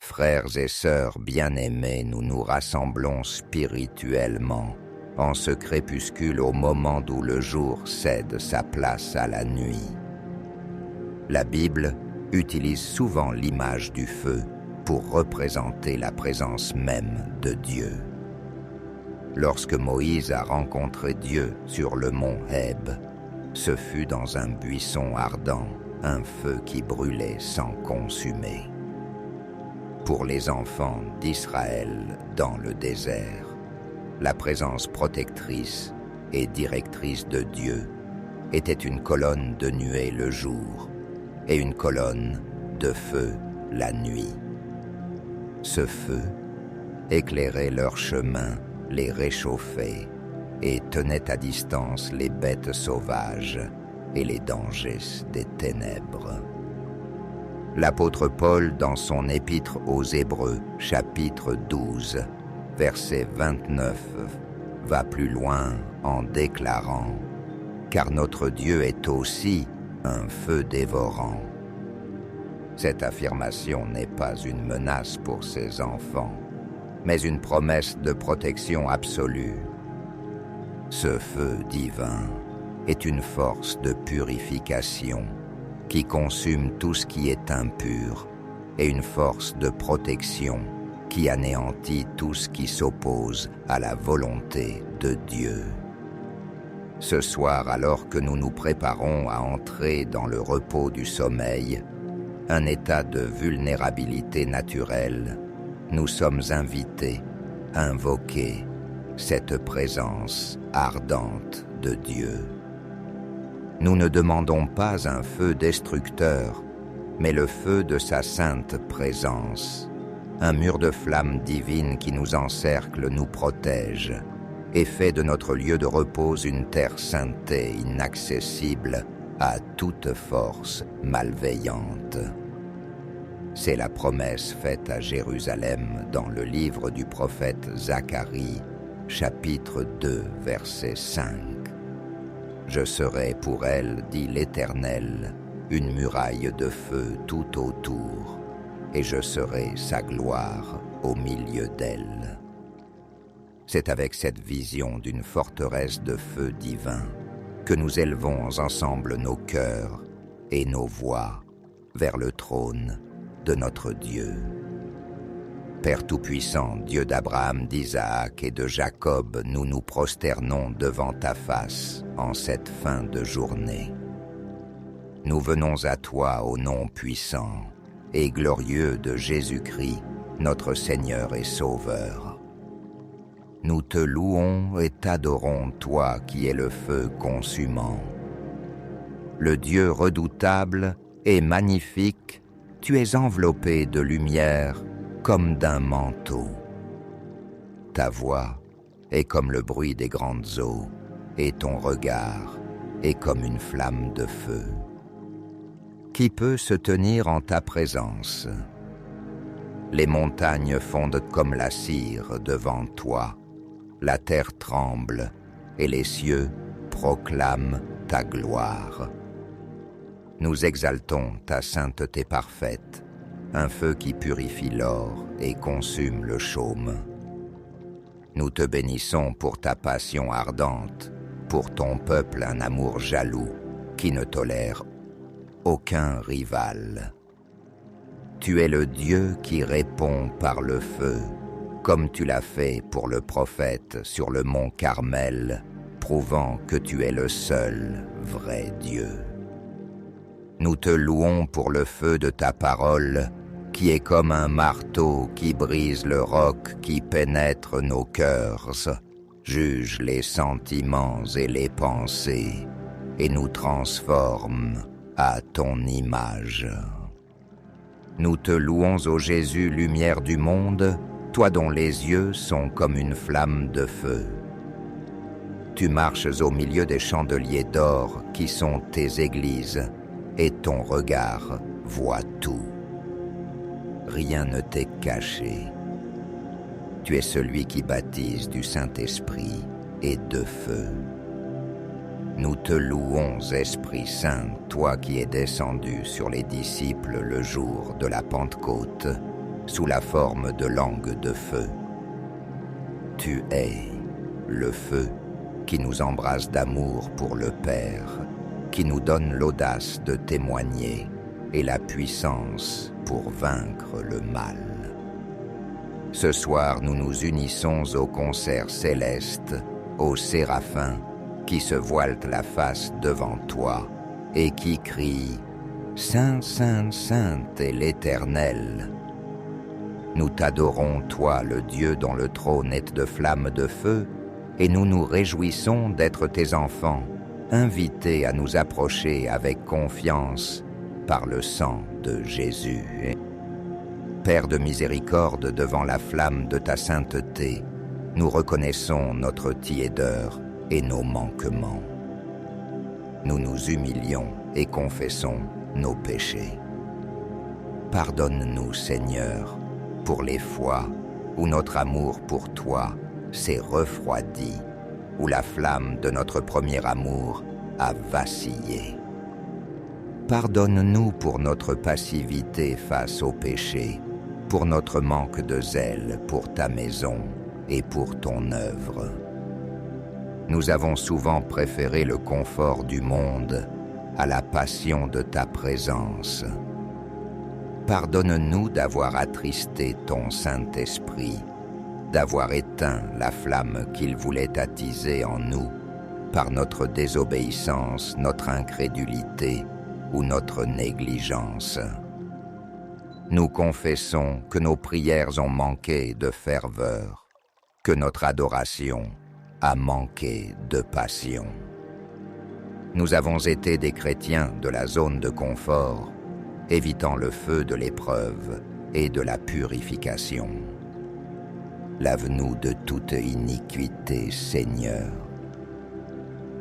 Frères et sœurs bien-aimés, nous nous rassemblons spirituellement en ce crépuscule au moment où le jour cède sa place à la nuit. La Bible utilise souvent l'image du feu pour représenter la présence même de Dieu. Lorsque Moïse a rencontré Dieu sur le mont Heb, ce fut dans un buisson ardent, un feu qui brûlait sans consumer. Pour les enfants d'Israël dans le désert, la présence protectrice et directrice de Dieu était une colonne de nuée le jour et une colonne de feu la nuit. Ce feu éclairait leur chemin, les réchauffait et tenait à distance les bêtes sauvages et les dangers des ténèbres. L'apôtre Paul, dans son épître aux Hébreux, chapitre 12, verset 29, va plus loin en déclarant « Car notre Dieu est aussi un feu dévorant ». Cette affirmation n'est pas une menace pour ses enfants, mais une promesse de protection absolue. Ce feu divin est une force de purification qui consume tout ce qui est impur et une force de protection qui anéantit tout ce qui s'oppose à la volonté de Dieu. Ce soir, alors que nous nous préparons à entrer dans le repos du sommeil, un état de vulnérabilité naturelle, nous sommes invités à invoquer cette présence ardente de Dieu. Nous ne demandons pas un feu destructeur, mais le feu de sa sainte présence. Un mur de flamme divine qui nous encercle nous protège et fait de notre lieu de repos une terre saintée inaccessible à toute force malveillante. C'est la promesse faite à Jérusalem dans le livre du prophète Zacharie, chapitre 2, verset 5. « Je serai pour elle, dit l'Éternel, une muraille de feu tout autour, et je serai sa gloire au milieu d'elle. » C'est avec cette vision d'une forteresse de feu divin que nous élevons ensemble nos cœurs et nos voix vers le trône de notre Dieu. Père Tout-Puissant, Dieu d'Abraham, d'Isaac et de Jacob, nous nous prosternons devant ta face en cette fin de journée. Nous venons à toi au nom puissant et glorieux de Jésus-Christ, notre Seigneur et Sauveur. Nous te louons et t'adorons, toi qui es le feu consumant. Le Dieu redoutable et magnifique, tu es enveloppé de lumière comme d'un manteau. Ta voix est comme le bruit des grandes eaux, et ton regard est comme une flamme de feu. Qui peut se tenir en ta présence? Les montagnes fondent comme la cire devant toi, la terre tremble, et les cieux proclament ta gloire. Nous exaltons ta sainteté parfaite, un feu qui purifie l'or et consume le chaume. Nous te bénissons pour ta passion ardente, pour ton peuple un amour jaloux qui ne tolère aucun rival. Tu es le Dieu qui répond par le feu, comme tu l'as fait pour le prophète sur le mont Carmel, prouvant que tu es le seul vrai Dieu. Nous te louons pour le feu de ta parole, qui est comme un marteau qui brise le roc qui pénètre nos cœurs, juge les sentiments et les pensées, et nous transforme à ton image. Nous te louons, ô Jésus, lumière du monde, toi dont les yeux sont comme une flamme de feu. Tu marches au milieu des chandeliers d'or qui sont tes églises, et ton regard voit tout. Rien ne t'est caché. Tu es celui qui baptise du Saint-Esprit et de feu. Nous te louons, Esprit Saint, toi qui es descendu sur les disciples le jour de la Pentecôte, sous la forme de langues de feu. Tu es le feu qui nous embrasse d'amour pour le Père, qui nous donne l'audace de témoigner et la puissance pour vaincre le mal. Ce soir, nous nous unissons au concert céleste, aux séraphins qui se voilent la face devant toi et qui crient « Saint, Saint, Saint est l'Éternel ». Nous t'adorons, toi, le Dieu dont le trône est de flammes de feu, et nous nous réjouissons d'être tes enfants, invités à nous approcher avec confiance par le sang de Jésus. Père de miséricorde, devant la flamme de ta sainteté, nous reconnaissons notre tiédeur et nos manquements. Nous nous humilions et confessons nos péchés. Pardonne-nous, Seigneur, pour les fois où notre amour pour toi s'est refroidi, où la flamme de notre premier amour a vacillé. Pardonne-nous pour notre passivité face au péché, pour notre manque de zèle pour ta maison et pour ton œuvre. Nous avons souvent préféré le confort du monde à la passion de ta présence. Pardonne-nous d'avoir attristé ton Saint-Esprit, d'avoir éteint la flamme qu'il voulait attiser en nous par notre désobéissance, notre incrédulité ou notre négligence. Nous confessons que nos prières ont manqué de ferveur, que notre adoration a manqué de passion. Nous avons été des chrétiens de la zone de confort, évitant le feu de l'épreuve et de la purification. Lave-nous de toute iniquité, Seigneur.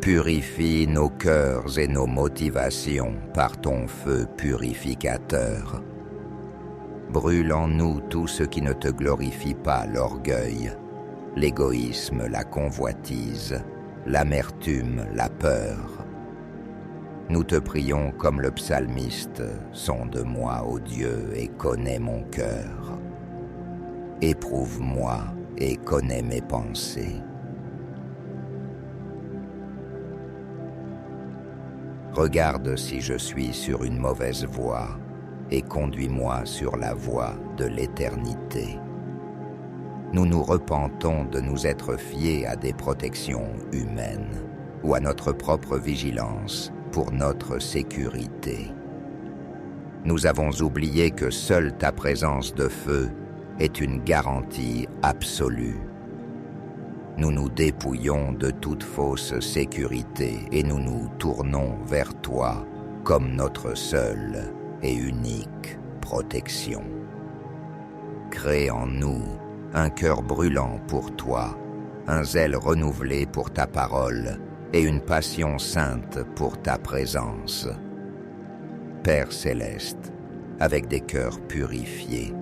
Purifie nos cœurs et nos motivations par ton feu purificateur. Brûle en nous tout ce qui ne te glorifie pas, l'orgueil, l'égoïsme, la convoitise, l'amertume, la peur. Nous te prions comme le psalmiste, sonde-moi, ô Dieu, et connais mon cœur. Éprouve-moi et connais mes pensées. Regarde si je suis sur une mauvaise voie et conduis-moi sur la voie de l'éternité. Nous nous repentons de nous être fiés à des protections humaines ou à notre propre vigilance pour notre sécurité. Nous avons oublié que seule ta présence de feu est une garantie absolue. Nous nous dépouillons de toute fausse sécurité et nous nous tournons vers toi comme notre seule et unique protection. Crée en nous un cœur brûlant pour toi, un zèle renouvelé pour ta parole et une passion sainte pour ta présence. Père céleste, avec des cœurs purifiés,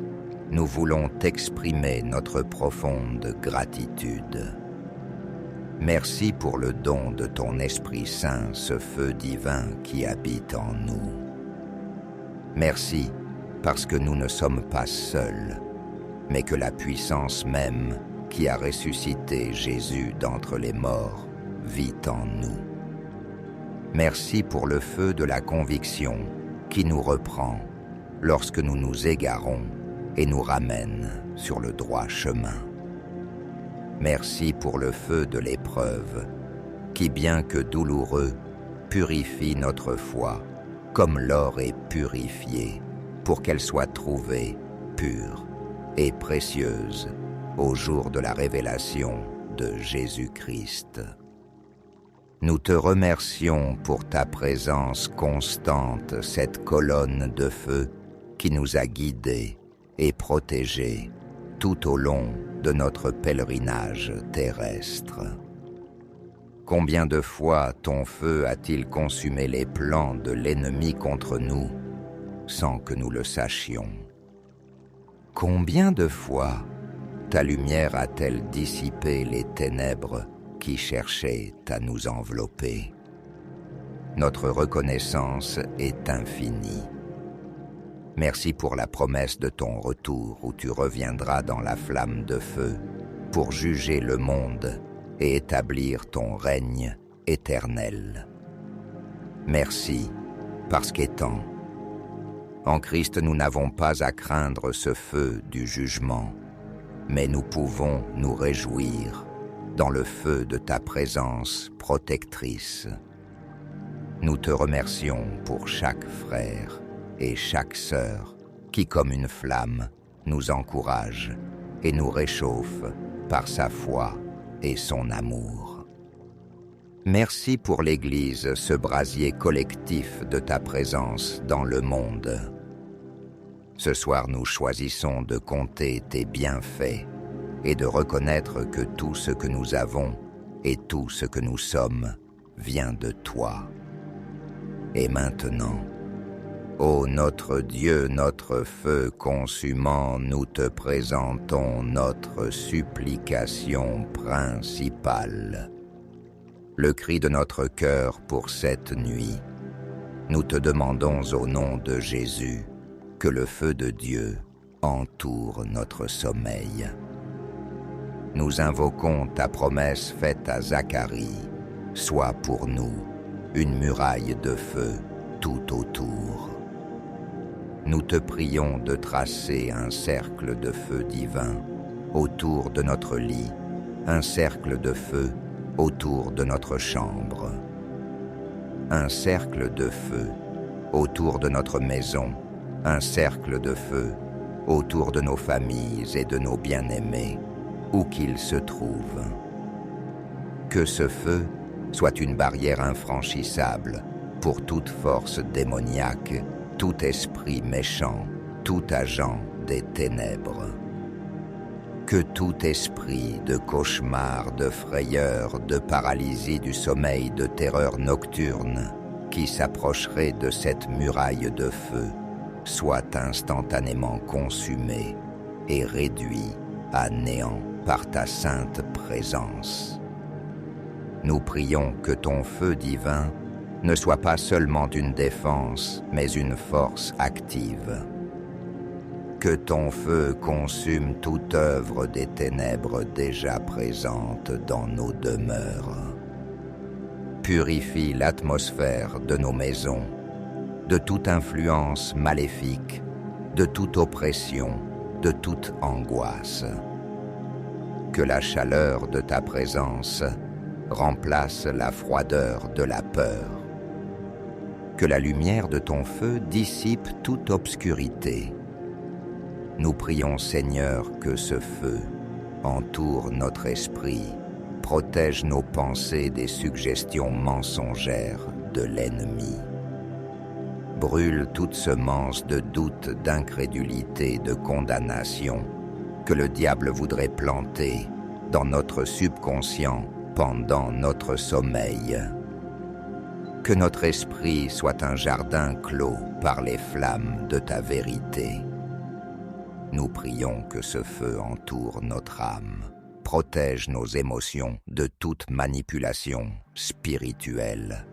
nous voulons t'exprimer notre profonde gratitude. Merci pour le don de ton Esprit Saint, ce feu divin qui habite en nous. Merci parce que nous ne sommes pas seuls, mais que la puissance même qui a ressuscité Jésus d'entre les morts vit en nous. Merci pour le feu de la conviction qui nous reprend lorsque nous nous égarons et nous ramène sur le droit chemin. Merci pour le feu de l'épreuve qui, bien que douloureux, purifie notre foi comme l'or est purifié pour qu'elle soit trouvée pure et précieuse au jour de la révélation de Jésus-Christ. Nous te remercions pour ta présence constante, cette colonne de feu qui nous a guidés et protégés tout au long de notre pèlerinage terrestre. Combien de fois ton feu a-t-il consumé les plans de l'ennemi contre nous sans que nous le sachions? Combien de fois ta lumière a-t-elle dissipé les ténèbres qui cherchaient à nous envelopper? Notre reconnaissance est infinie. Merci pour la promesse de ton retour où tu reviendras dans la flamme de feu pour juger le monde et établir ton règne éternel. Merci, parce qu'étant en Christ, nous n'avons pas à craindre ce feu du jugement, mais nous pouvons nous réjouir dans le feu de ta présence protectrice. Nous te remercions pour chaque frère et chaque sœur qui, comme une flamme, nous encourage et nous réchauffe par sa foi et son amour. Merci pour l'Église, ce brasier collectif de ta présence dans le monde. Ce soir, nous choisissons de compter tes bienfaits et de reconnaître que tout ce que nous avons et tout ce que nous sommes vient de toi. Et maintenant, ô notre Dieu, notre feu consumant, nous te présentons notre supplication principale. Le cri de notre cœur pour cette nuit. Nous te demandons au nom de Jésus que le feu de Dieu entoure notre sommeil. Nous invoquons ta promesse faite à Zacharie. Sois pour nous une muraille de feu tout autour. Nous te prions de tracer un cercle de feu divin autour de notre lit, un cercle de feu autour de notre chambre, un cercle de feu autour de notre maison, un cercle de feu autour de nos familles et de nos bien-aimés, où qu'ils se trouvent. Que ce feu soit une barrière infranchissable pour toute force démoniaque, tout esprit méchant, tout agent des ténèbres. Que tout esprit de cauchemar, de frayeur, de paralysie du sommeil, de terreur nocturne qui s'approcherait de cette muraille de feu soit instantanément consumé et réduit à néant par ta sainte présence. Nous prions que ton feu divin ne soit pas seulement une défense, mais une force active. Que ton feu consume toute œuvre des ténèbres déjà présentes dans nos demeures. Purifie l'atmosphère de nos maisons, de toute influence maléfique, de toute oppression, de toute angoisse. Que la chaleur de ta présence remplace la froideur de la peur. Que la lumière de ton feu dissipe toute obscurité. Nous prions, Seigneur, que ce feu entoure notre esprit, protège nos pensées des suggestions mensongères de l'ennemi. Brûle toute semence de doute, d'incrédulité, de condamnation que le diable voudrait planter dans notre subconscient pendant notre sommeil. Que notre esprit soit un jardin clos par les flammes de ta vérité. Nous prions que ce feu entoure notre âme, protège nos émotions de toute manipulation spirituelle,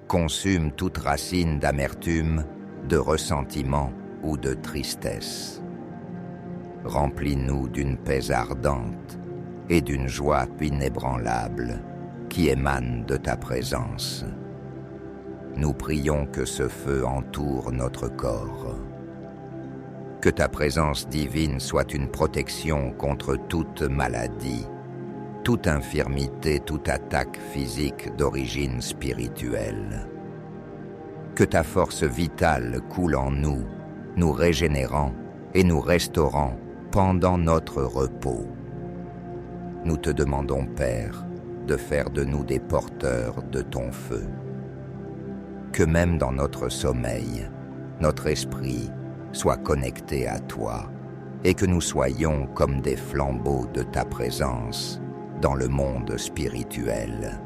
consume toute racine d'amertume, de ressentiment ou de tristesse. Remplis-nous d'une paix ardente et d'une joie inébranlable qui émane de ta présence. Nous prions que ce feu entoure notre corps. Que ta présence divine soit une protection contre toute maladie, toute infirmité, toute attaque physique d'origine spirituelle. Que ta force vitale coule en nous, nous régénérant et nous restaurant pendant notre repos. Nous te demandons, Père, de faire de nous des porteurs de ton feu. Que même dans notre sommeil, notre esprit soit connecté à toi et que nous soyons comme des flambeaux de ta présence dans le monde spirituel.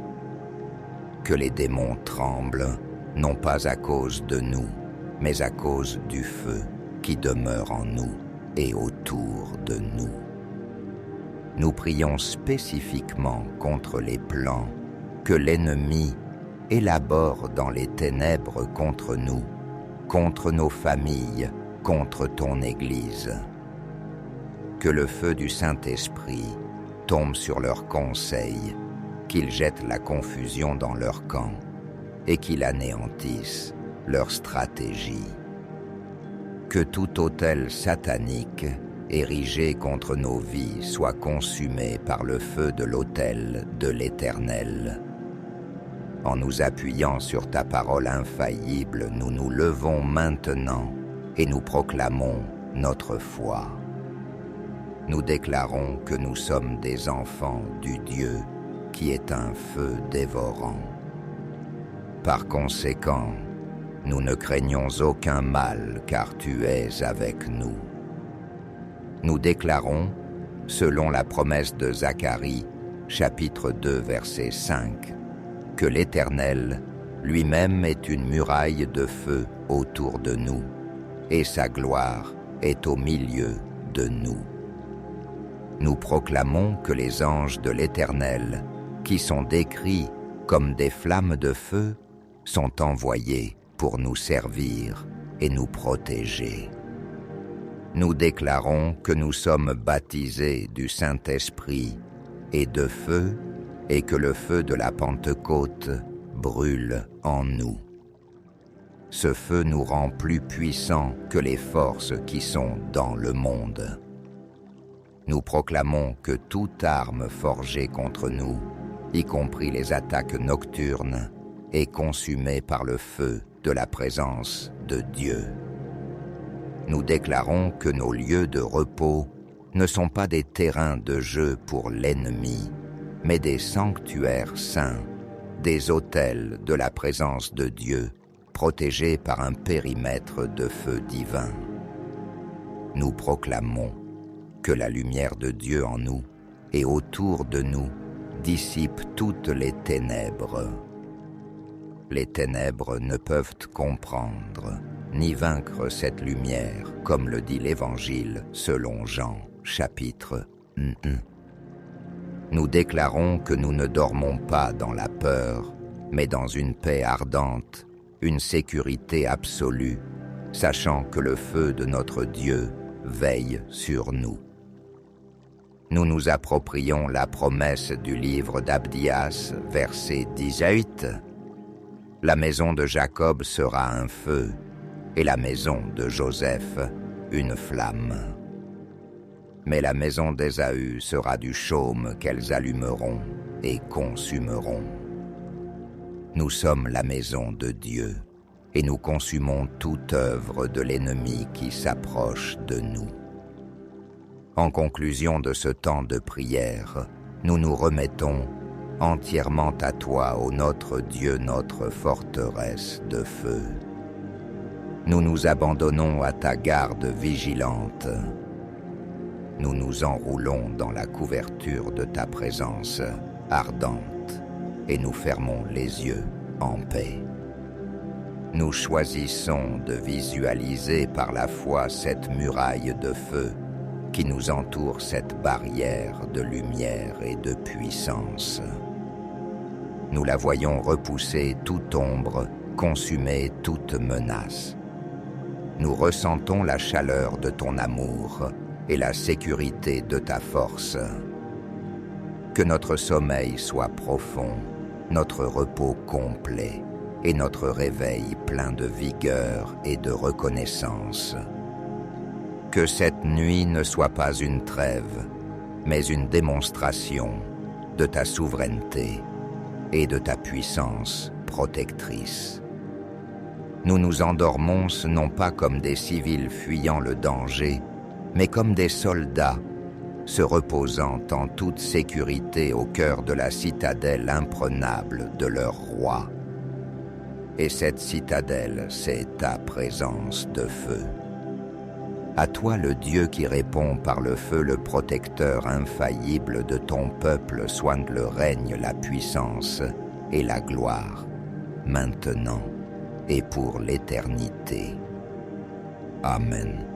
Que les démons tremblent, non pas à cause de nous, mais à cause du feu qui demeure en nous et autour de nous. Nous prions spécifiquement contre les plans que l'ennemi élabore dans les ténèbres contre nous, contre nos familles, contre ton Église. Que le feu du Saint-Esprit tombe sur leurs conseils, qu'il jette la confusion dans leur camp et qu'il anéantisse leur stratégie. Que tout autel satanique érigé contre nos vies soit consumé par le feu de l'autel de l'Éternel. En nous appuyant sur ta parole infaillible, nous nous levons maintenant et nous proclamons notre foi. Nous déclarons que nous sommes des enfants du Dieu qui est un feu dévorant. Par conséquent, nous ne craignons aucun mal car tu es avec nous. Nous déclarons, selon la promesse de Zacharie, chapitre 2, verset 5, que l'Éternel lui-même est une muraille de feu autour de nous, et sa gloire est au milieu de nous. Nous proclamons que les anges de l'Éternel, qui sont décrits comme des flammes de feu, sont envoyés pour nous servir et nous protéger. Nous déclarons que nous sommes baptisés du Saint-Esprit et de feu, et que le feu de la Pentecôte brûle en nous. Ce feu nous rend plus puissants que les forces qui sont dans le monde. Nous proclamons que toute arme forgée contre nous, y compris les attaques nocturnes, est consumée par le feu de la présence de Dieu. Nous déclarons que nos lieux de repos ne sont pas des terrains de jeu pour l'ennemi, mais des sanctuaires saints, des autels de la présence de Dieu, protégés par un périmètre de feu divin. Nous proclamons que la lumière de Dieu en nous et autour de nous dissipe toutes les ténèbres. Les ténèbres ne peuvent comprendre ni vaincre cette lumière, comme le dit l'Évangile selon Jean, chapitre 1. Nous déclarons que nous ne dormons pas dans la peur, mais dans une paix ardente, une sécurité absolue, sachant que le feu de notre Dieu veille sur nous. Nous nous approprions la promesse du livre d'Abdias, verset 18. La maison de Jacob sera un feu, et la maison de Joseph une flamme. Mais la maison d'Ésaü sera du chaume qu'elles allumeront et consumeront. Nous sommes la maison de Dieu, et nous consumons toute œuvre de l'ennemi qui s'approche de nous. En conclusion de ce temps de prière, nous nous remettons entièrement à toi, ô notre Dieu, notre forteresse de feu. Nous nous abandonnons à ta garde vigilante. Nous nous enroulons dans la couverture de ta présence ardente et nous fermons les yeux en paix. Nous choisissons de visualiser par la foi cette muraille de feu qui nous entoure, cette barrière de lumière et de puissance. Nous la voyons repousser toute ombre, consumer toute menace. Nous ressentons la chaleur de ton amour et la sécurité de ta force. Que notre sommeil soit profond, notre repos complet et notre réveil plein de vigueur et de reconnaissance. Que cette nuit ne soit pas une trêve, mais une démonstration de ta souveraineté et de ta puissance protectrice. Nous nous endormons non pas comme des civils fuyant le danger, mais comme des soldats se reposant en toute sécurité au cœur de la citadelle imprenable de leur roi. Et cette citadelle, c'est ta présence de feu. À toi le Dieu qui répond par le feu, le protecteur infaillible de ton peuple, soit le règne, la puissance et la gloire, maintenant et pour l'éternité. Amen.